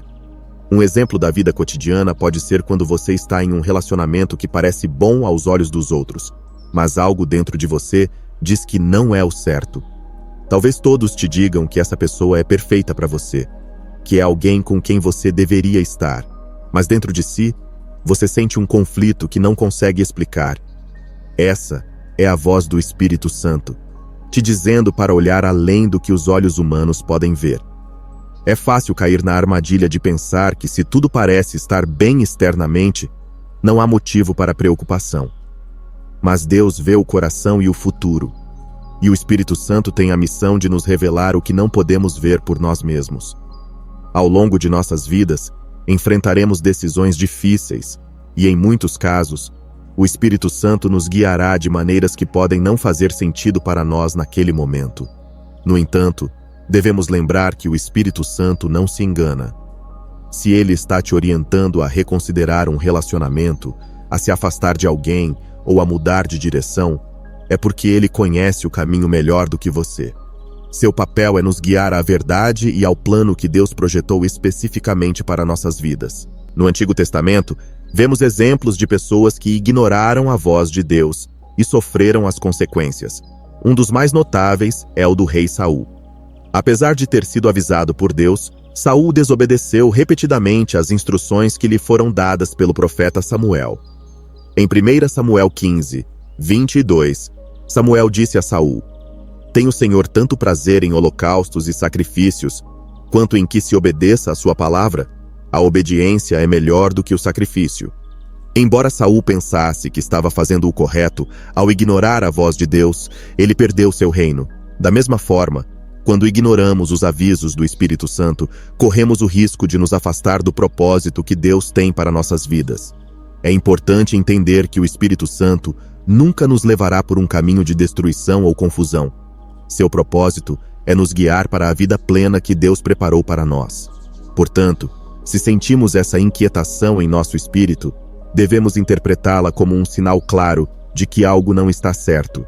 Um exemplo da vida cotidiana pode ser quando você está em um relacionamento que parece bom aos olhos dos outros, mas algo dentro de você diz que não é o certo. Talvez todos te digam que essa pessoa é perfeita para você, que é alguém com quem você deveria estar, mas dentro de si, você sente um conflito que não consegue explicar. Essa é a voz do Espírito Santo, te dizendo para olhar além do que os olhos humanos podem ver. É fácil cair na armadilha de pensar que se tudo parece estar bem externamente, não há motivo para preocupação. Mas Deus vê o coração e o futuro, e o Espírito Santo tem a missão de nos revelar o que não podemos ver por nós mesmos. Ao longo de nossas vidas, enfrentaremos decisões difíceis, e em muitos casos, o Espírito Santo nos guiará de maneiras que podem não fazer sentido para nós naquele momento. No entanto, devemos lembrar que o Espírito Santo não se engana. Se ele está te orientando a reconsiderar um relacionamento, a se afastar de alguém ou a mudar de direção, é porque ele conhece o caminho melhor do que você. Seu papel é nos guiar à verdade e ao plano que Deus projetou especificamente para nossas vidas. No Antigo Testamento, vemos exemplos de pessoas que ignoraram a voz de Deus e sofreram as consequências. Um dos mais notáveis é o do rei Saul. Apesar de ter sido avisado por Deus, Saul desobedeceu repetidamente às instruções que lhe foram dadas pelo profeta Samuel. Em 1 Samuel 15, 22, Samuel disse a Saul: "Tem o Senhor tanto prazer em holocaustos e sacrifícios, quanto em que se obedeça a sua palavra? A obediência é melhor do que o sacrifício." Embora Saul pensasse que estava fazendo o correto ao ignorar a voz de Deus, ele perdeu seu reino. Da mesma forma, quando ignoramos os avisos do Espírito Santo, corremos o risco de nos afastar do propósito que Deus tem para nossas vidas. É importante entender que o Espírito Santo nunca nos levará por um caminho de destruição ou confusão. Seu propósito é nos guiar para a vida plena que Deus preparou para nós. Portanto, se sentimos essa inquietação em nosso espírito, devemos interpretá-la como um sinal claro de que algo não está certo.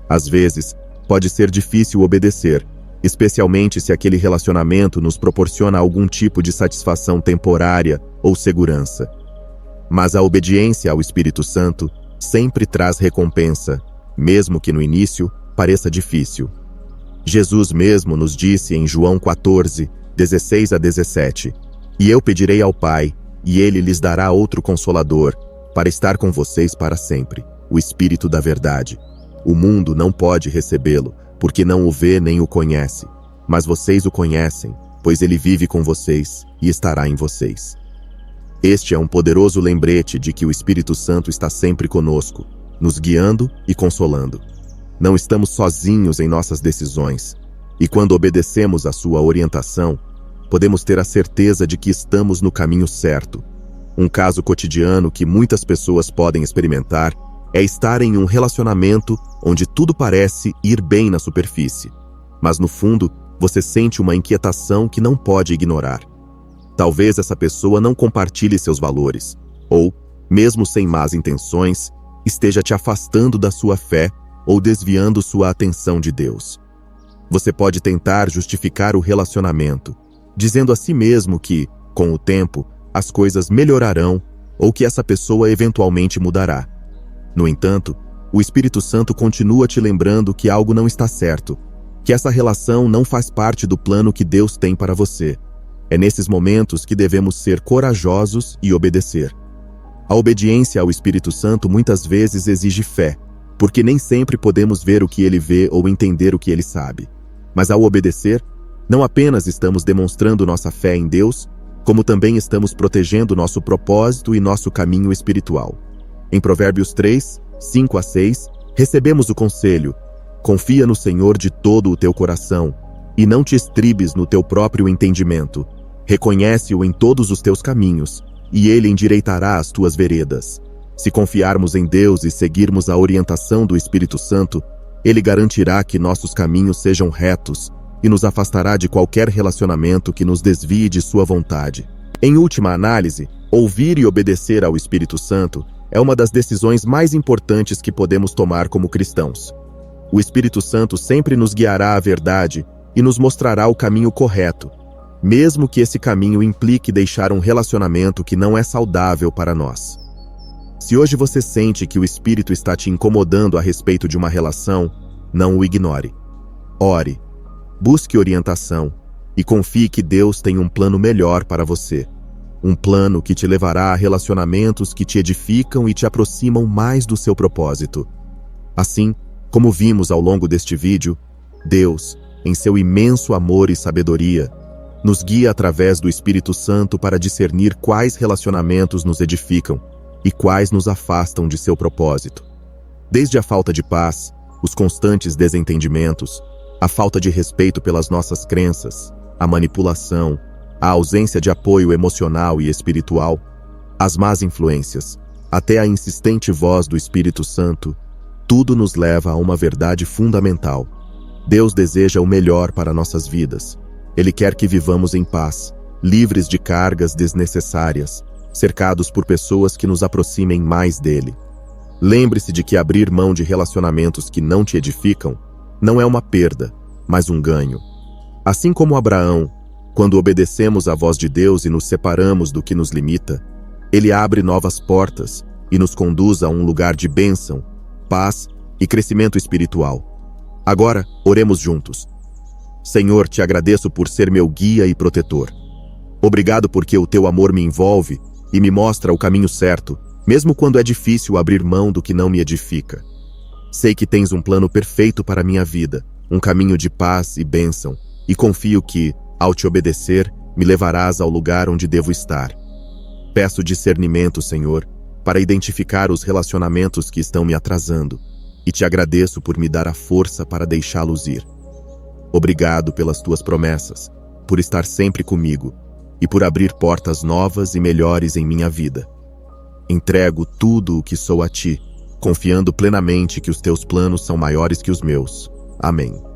Às vezes, pode ser difícil obedecer, especialmente se aquele relacionamento nos proporciona algum tipo de satisfação temporária ou segurança. Mas a obediência ao Espírito Santo sempre traz recompensa, mesmo que no início pareça difícil. Jesus mesmo nos disse em João 14, 16 a 17, "E eu pedirei ao Pai, e Ele lhes dará outro Consolador, para estar com vocês para sempre, o Espírito da Verdade. O mundo não pode recebê-lo, porque não o vê nem o conhece. Mas vocês o conhecem, pois ele vive com vocês e estará em vocês." Este é um poderoso lembrete de que o Espírito Santo está sempre conosco, nos guiando e consolando. Não estamos sozinhos em nossas decisões, e quando obedecemos à sua orientação, podemos ter a certeza de que estamos no caminho certo. Um caso cotidiano que muitas pessoas podem experimentar é estar em um relacionamento onde tudo parece ir bem na superfície, mas no fundo você sente uma inquietação que não pode ignorar. Talvez essa pessoa não compartilhe seus valores, ou, mesmo sem más intenções, esteja te afastando da sua fé ou desviando sua atenção de Deus. Você pode tentar justificar o relacionamento, dizendo a si mesmo que, com o tempo, as coisas melhorarão ou que essa pessoa eventualmente mudará. No entanto, o Espírito Santo continua te lembrando que algo não está certo, que essa relação não faz parte do plano que Deus tem para você. É nesses momentos que devemos ser corajosos e obedecer. A obediência ao Espírito Santo muitas vezes exige fé, porque nem sempre podemos ver o que ele vê ou entender o que ele sabe. Mas ao obedecer, não apenas estamos demonstrando nossa fé em Deus, como também estamos protegendo nosso propósito e nosso caminho espiritual. Em Provérbios 3, 5 a 6, recebemos o conselho: "Confia no Senhor de todo o teu coração, e não te estribes no teu próprio entendimento. Reconhece-o em todos os teus caminhos, e Ele endireitará as tuas veredas. Se confiarmos em Deus e seguirmos a orientação do Espírito Santo, Ele garantirá que nossos caminhos sejam retos e nos afastará de qualquer relacionamento que nos desvie de sua vontade. Em última análise, ouvir e obedecer ao Espírito Santo é uma das decisões mais importantes que podemos tomar como cristãos. O Espírito Santo sempre nos guiará à verdade e nos mostrará o caminho correto, mesmo que esse caminho implique deixar um relacionamento que não é saudável para nós. Se hoje você sente que o Espírito está te incomodando a respeito de uma relação, não o ignore. Ore, busque orientação e confie que Deus tem um plano melhor para você. Um plano que te levará a relacionamentos que te edificam e te aproximam mais do seu propósito. Assim, como vimos ao longo deste vídeo, Deus, em seu imenso amor e sabedoria, nos guia através do Espírito Santo para discernir quais relacionamentos nos edificam e quais nos afastam de seu propósito. Desde a falta de paz, os constantes desentendimentos, a falta de respeito pelas nossas crenças, a manipulação, a ausência de apoio emocional e espiritual, as más influências, até a insistente voz do Espírito Santo, tudo nos leva a uma verdade fundamental. Deus deseja o melhor para nossas vidas. Ele quer que vivamos em paz, livres de cargas desnecessárias, cercados por pessoas que nos aproximem mais dele. Lembre-se de que abrir mão de relacionamentos que não te edificam não é uma perda, mas um ganho. Assim como Abraão, quando obedecemos à voz de Deus e nos separamos do que nos limita, Ele abre novas portas e nos conduz a um lugar de bênção, paz e crescimento espiritual. Agora, oremos juntos. Senhor, te agradeço por ser meu guia e protetor. Obrigado porque o teu amor me envolve e me mostra o caminho certo, mesmo quando é difícil abrir mão do que não me edifica. Sei que tens um plano perfeito para a minha vida, um caminho de paz e bênção, e confio que, ao te obedecer, me levarás ao lugar onde devo estar. Peço discernimento, Senhor, para identificar os relacionamentos que estão me atrasando, e te agradeço por me dar a força para deixá-los ir. Obrigado pelas tuas promessas, por estar sempre comigo, e por abrir portas novas e melhores em minha vida. Entrego tudo o que sou a ti, confiando plenamente que os teus planos são maiores que os meus. Amém.